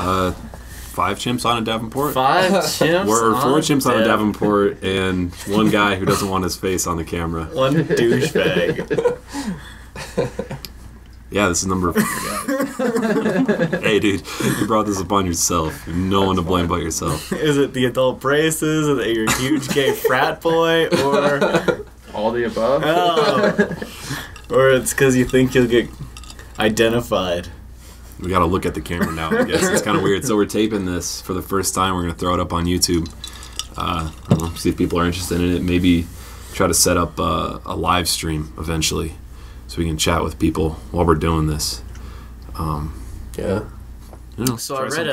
5 chimps on a Davenport. 5 chimps. Or 4 chimps on a Davenport. Davenport, and 1 guy who doesn't want his face on the camera. 1 douchebag. Yeah, this is number 4. Hey, dude, you brought this upon yourself. No one to blame but yourself. Is it the adult braces? Is it your huge gay frat boy? Or all the above? Oh. Or it's because you think you'll get identified. We gotta look at the camera now, I guess. It's kind of weird. So we're taping this for the first time. We're gonna throw it up on YouTube. I don't know, see if people are interested in it. Maybe try to set up a live stream eventually, so we can chat with people while we're doing this. Yeah. You know, So I read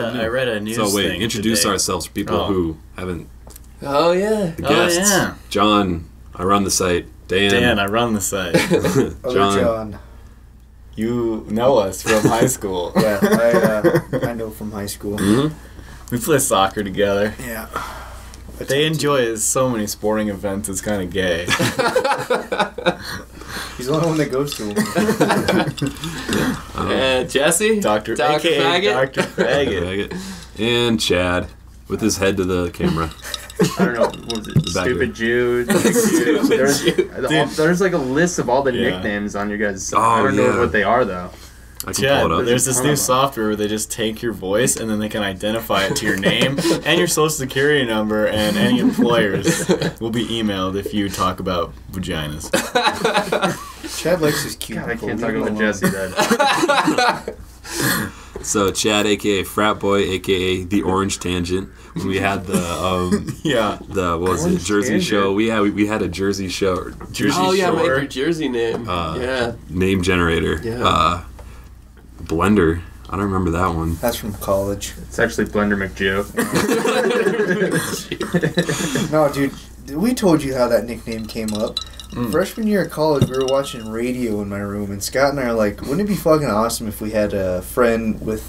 a news thing. So wait, introduce today. ourselves for people who haven't. Oh yeah. The guests. Oh, yeah. John, I run the site. Dan, I run the site. John. You know us from high school. Yeah, I know from high school. Mm-hmm. We play soccer together. Yeah. They enjoy so many sporting events, it's kind of gay. He's the only one that goes to them. And Jesse? Dr. AKA Faggot. Dr. Faggot. And Chad, with his head to the camera. I don't know. What was it? Back Stupid Jude. There's like a list of all the nicknames on your guys' site. I don't know what they are, though. I can Chad, pull it up. there's this new software where they just take your voice and then they can identify it to your name and your social security number, and any employers will be emailed if you talk about vaginas. Chad likes his cute. God, I can't talk about Jesse then. So Chad, aka Frat Boy, aka the Orange Tangent. When we had the what was it, Jersey Show? We had a Jersey Show. Jersey oh yeah, Shore. make your Jersey name. Yeah. Name generator. Yeah. Blender. I don't remember that one. That's from college. It's actually Blender McJew. No, dude, we told you how that nickname came up. Freshman year of college, we were watching radio in my room, and Scott and I are like, wouldn't it be fucking awesome if we had a friend with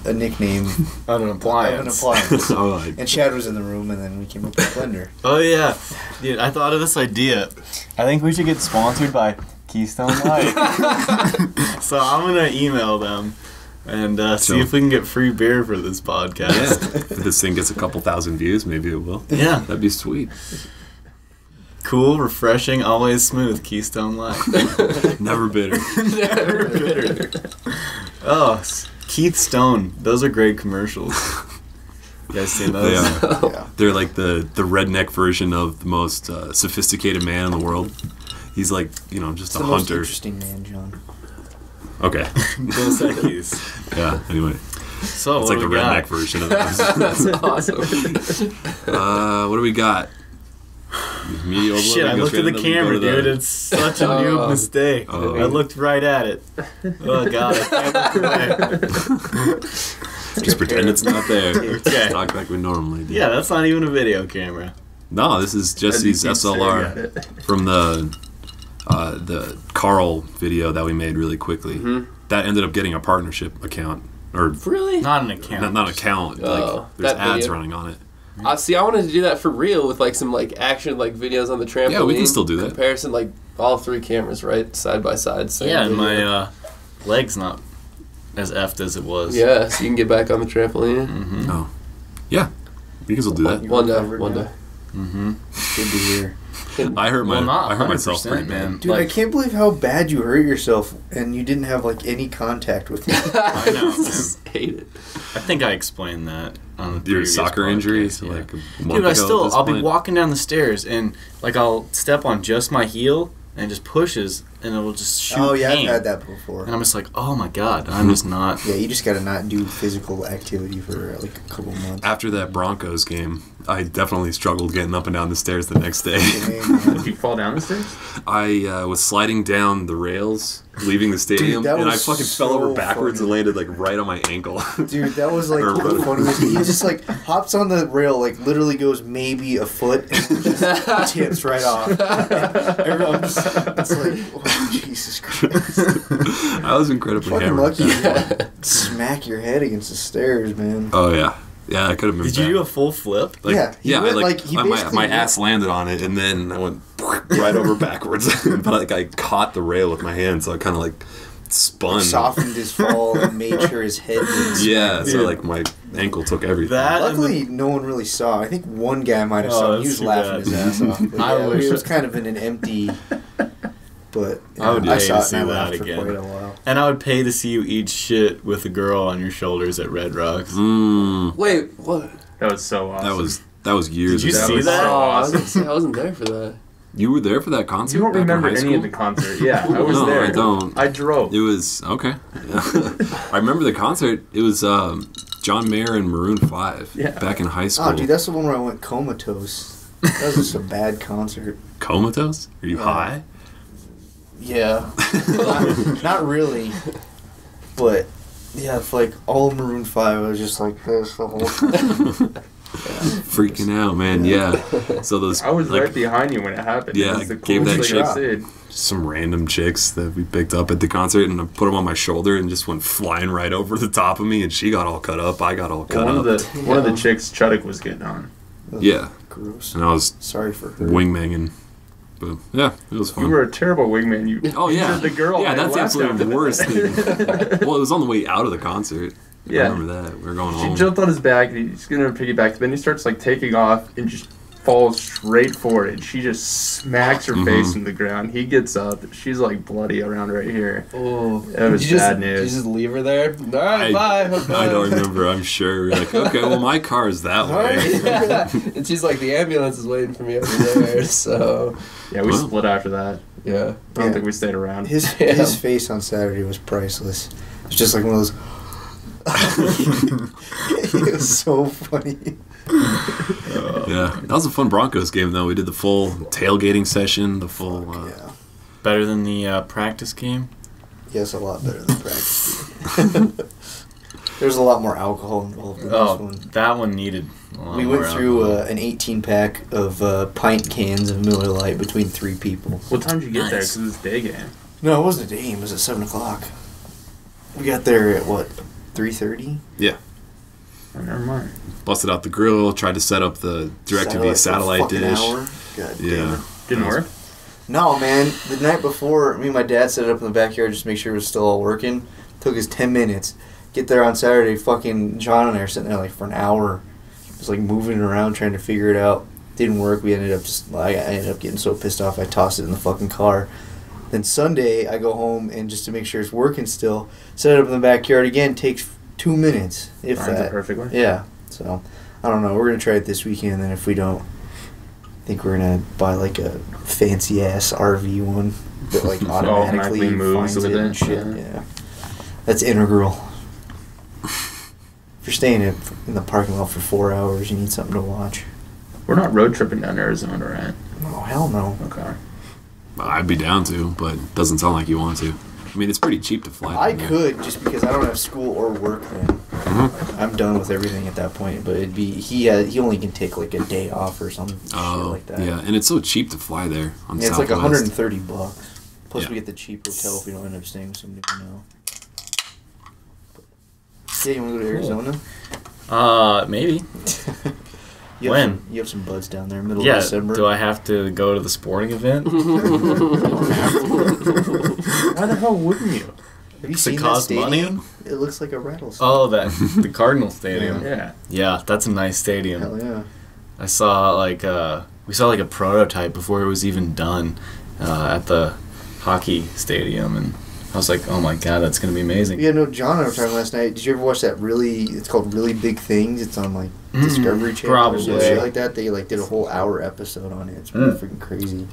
a nickname On an appliance. And Chad was in the room, and then we came up with Blender. Oh, yeah. Dude, I thought of this idea. I think we should get sponsored by Keystone Light. So I'm going to email them and see if we can get free beer for this podcast. Yeah. If this thing gets a couple thousand views, maybe it will. Yeah. That'd be sweet. Cool, refreshing, always smooth. Keystone Light. Never bitter. Never bitter. Oh, Keith Stone. Those are great commercials. You guys seen those? Yeah. They're like the redneck version of the most sophisticated man in the world. He's like, just a the hunter. most interesting man, John. Okay. Those Equis. Yeah, anyway. So it's like the redneck version of that. That's awesome. What do we got? Me over Shit, I looked at the camera, dude. It's such a new mistake. I looked right at it. Oh, God. I can't look away. Just pretend it's not there. Okay. Talk like we normally do. Yeah, that's not even a video camera. No, this is Jesse's SLR from the Carl video that we made really quickly. Mm-hmm. That ended up getting a partnership account. Or really? Not an account. Not an account. Like, there's ads running on it. See, I wanted to do that for real with like some like action like videos on the trampoline. Yeah, we can still do that. Comparison, like all 3 cameras right side by side. Yeah, and my leg's not as effed as it was. Yeah, so you can get back on the trampoline. Mm-hmm. Oh, yeah, we can still do that. One day. Mm-hmm. Good to hear. I hurt not I hurt myself pretty man. bad. Dude, I can't believe how bad you hurt yourself, and you didn't have like any contact with me. I know. Just hate it. I think I explained that on the Your previous soccer podcast, injuries, yeah. like a month Dude, ago I'll be walking down the stairs and like I'll step on just my heel and it just pushes and it'll just shoot pain. I've had that before. And I'm just like, oh my God, I'm just not. Yeah, you just gotta not do physical activity for like a couple months. After that Broncos game, I definitely struggled getting up and down the stairs the next day. Did you fall down the stairs? I was sliding down the rails, leaving the stadium, Dude, and I fucking fell over backwards funny. and landed like right on my ankle. Dude, that was like the funniest. He just like hops on the rail, like literally goes maybe a foot and just tips right off. Everyone just, it's like, oh, Jesus Christ. I was incredibly Fucking hammered. lucky you didn't smack your head against the stairs, man. Oh yeah. Yeah, I could have been Did you do a full flip? Like, yeah. Yeah, went, my ass landed on it, and then I went right over backwards. But like I caught the rail with my hand, so I kind of like spun. Softened his fall and made sure his head didn't smack. Yeah, so like my ankle took everything. Luckily, no one really saw. I think one guy might have saw. He was laughing his ass off. But it was kind of in an empty. But I saw it and I laughed for quite a while. And I would pay to see you eat shit with a girl on your shoulders at Red Rocks. Wait, what? That was so awesome. That was years ago. Did you ago. see that? Oh, I wasn't there for that. You were there for that concert? You don't back in remember high any school? of the concert. Yeah, I was there. I don't. I drove. It was, okay. I remember the concert. It was John Mayer and Maroon 5 back in high school. Oh, dude, that's the one where I went comatose. That was just a bad concert. Comatose? Are you high? Yeah. not really. But, yeah, it's like all Maroon 5. I was just like this the whole time. Freaking out, man. Yeah. So those. I was right behind you when it happened. Yeah, it was the gave that coolest thing I've seen. Some random chicks that we picked up at the concert, and I put them on my shoulder and just went flying right over the top of me, and she got all cut up. I got all cut up. One of the chicks Chuddick was getting on. Yeah. Gross. And I was sorry for her. Wingmanging. But yeah, it was fun. You were a terrible wingman. You injured the girl. Yeah, that's absolutely the worst thing. Well, it was on the way out of the concert. Yeah. I remember that. We were going home. She jumped on his back, and he's going to piggyback. Then he starts like taking off and just falls straight for it. And she just smacks her face in the ground. He gets up. She's like bloody around right here. Oh, that was bad news. Did you just leave her there? All right, bye. I don't remember. I'm sure. We're like, okay, well, my car is that way. Yeah. And she's like, the ambulance is waiting for me over there. So yeah, we split after that. Yeah, I don't think we stayed around. His face on Saturday was priceless. It's just like one of those. It was so funny. Yeah, that was a fun Broncos game though. We did the full tailgating session, the full. Better than the practice game. Yes, a lot better than practice game. There's a lot more alcohol involved in this one. That one needed. We went through an 18-pack of pint cans of Miller Lite between 3 people. What time did you get there? Because it was a day game. No, it wasn't a day game. It was at 7 o'clock. We got there at what? 3:30? Yeah. Oh, never mind. Busted out the grill, tried to set up the DirecTV satellite dish. Hour. God yeah. Didn't work? No, man. The night before, me and my dad set it up in the backyard just to make sure it was still all working. Took us 10 minutes. Get there on Saturday, fucking John and I are sitting there like for an hour. Just like moving around trying to figure it out. Didn't work. I ended up getting so pissed off I tossed it in the fucking car. Then Sunday, I go home and just to make sure it's working still, set it up in the backyard again. Takes 2 minutes, if Lines that. it perfectly. Yeah. So, I don't know. We're gonna try it this weekend. And then if we don't, I think we're gonna buy like a fancy ass RV one that like automatically moves finds with it and shit. Yeah. That's integral. If you're staying in the parking lot for 4 hours, you need something to watch. We're not road tripping down to Arizona, right? Oh hell no. Okay. I'd be down to, but it doesn't sound like you want to. I mean, it's pretty cheap to fly. I could just because I don't have school or work then. I'm done with everything at that point. But it'd be he only can take like a day off or some shit like that. Yeah, and it's so cheap to fly there on It's Southwest. like $130. Plus we get the cheap hotel if we don't end up staying with somebody we know. Yeah, you want to go to Arizona? Maybe. You have some buds down there, middle of December. Do I have to go to the sporting event? Why the hell wouldn't you? Have you seen that stadium? It looks like a rattlesnake. Oh, the Cardinal Stadium. Yeah. Yeah, that's a nice stadium. Hell yeah. I saw we saw a prototype before it was even done at the hockey stadium, and I was like, oh my god, that's gonna be amazing. Yeah, no, John and I were talking last night. Did you ever watch that it's called Really Big Things? It's on like Discovery Channel probably. or some shit like that. They did a whole hour episode on it. It's pretty freaking crazy.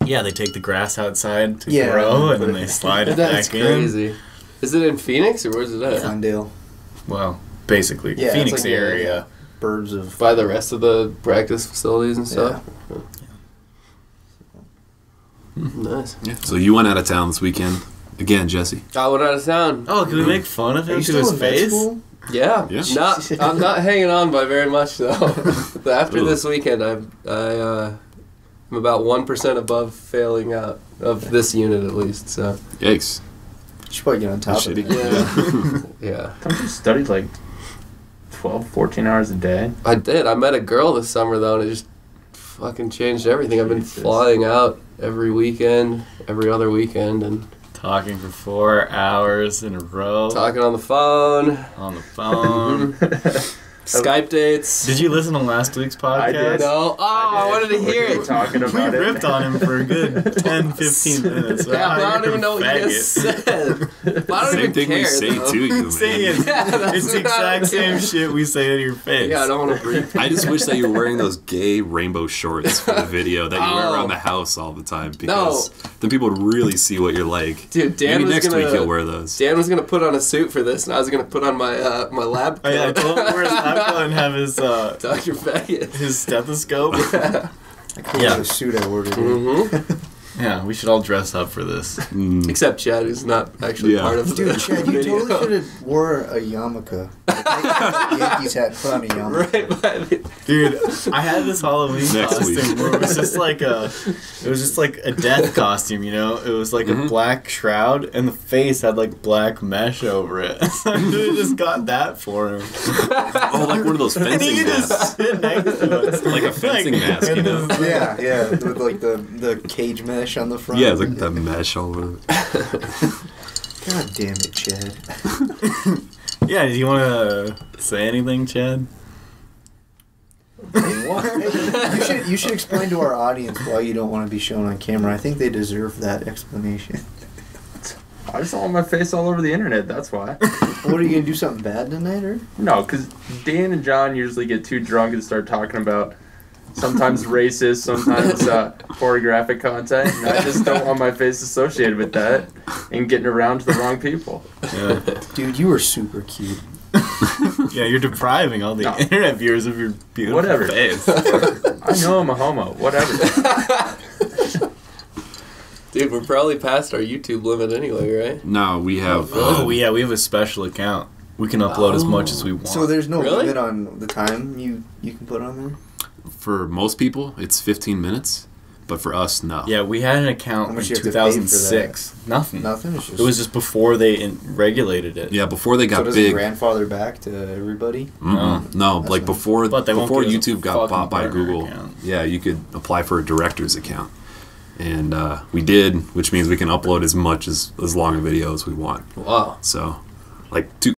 Yeah, they take the grass outside to grow, and then they slide it That's back crazy. in. Is it in Phoenix or where's it at? Condale. Well, basically, Yeah, Phoenix it's like area. Birds of... By the rest of the practice facilities and stuff? Nice. Yeah. So you went out of town this weekend. Again, Jesse. I went out of town. Oh, can we make fun of Are him you to still his in vet face? school? Yeah. I'm not hanging on by very much though. After this weekend, I'm about 1% above failing out of this unit at least. So. Yikes. You should probably get on top of it. Yeah. Yeah. Don't you study like 12, 14 hours a day? I did. I met a girl this summer though, and it just fucking changed everything. I've been Jesus. flying out every weekend, every other weekend, and Talking for 4 hours in a row. Talking on the phone. On the phone. Skype dates. Did you listen to last week's podcast? I did. No. Oh, I wanted to hear it. Talking We about it. ripped on him for a good 10, 15 minutes. Yeah, but I don't You're even know a what you faggot. just said. But I don't Same even thing care, we say though. to you, I'm man. saying that's it's the what I exact same care. shit we say to your face. Yeah, I don't want to breathe. I just wish that you were wearing those gay rainbow shorts for the video that you wear Oh. around the house all the time, because then people would really see what you're like. Dude, Dan Maybe was next gonna, week you'll wear those. Dan was gonna put on a suit for this, and I was gonna put on my my lab Oh, yeah, I coat. told him to wear his laptop and have his Dr. Faggot. his stethoscope. I could Yeah. wear the suit I ordered. Mm-hmm. Yeah, we should all dress up for this. Except Chad, who's not actually Yeah. part of the Dude, Chad, you video. totally should have wore a yarmulke. Like, Yankees hat, put on a yarmulke. Right, but I mean, Dude, I had this Halloween Next costume week. where it was just like a death costume, you know? It was like a black shroud and the face had like black mesh over it. So I really just got that for him. Oh, like one of those And he fencing could masks. just sit next to us. Like a fencing mask, you know? Yeah, with like the cage mesh on the front. Yeah, it's like that mesh all over. God damn it, Chad. Yeah, do you want to say anything, Chad? You should explain to our audience why you don't want to be shown on camera. I think they deserve that explanation. I just don't want my face all over the internet, that's why. What, are you gonna do something bad tonight, or? No, because Dan and John usually get too drunk and start talking about sometimes racist, sometimes pornographic content. And I just don't want my face associated with that and getting around to the wrong people. Yeah. Dude, you were super cute. Yeah, you're depriving all the No. internet viewers of your beautiful Whatever. face. I know I'm a homo, whatever. dude, we're probably past our YouTube limit anyway, right? No, we have. Oh, we have a special account. We can upload as much as we want. So there's no Really? limit on the time you can put on there? For most people, it's 15 minutes, but for us, no. Yeah, we had an How account in much you have to pay for 2006. Nothing. Nothing? It's just, It was just before they regulated it. Yeah, before they so got does big. it grandfather back to everybody? No, That's like fine. before But they won't before give us a YouTube got fucking bought by partner Google, account. yeah, you could apply for a director's account, and we did, which means we can upload as long a video as we want. Wow. So, like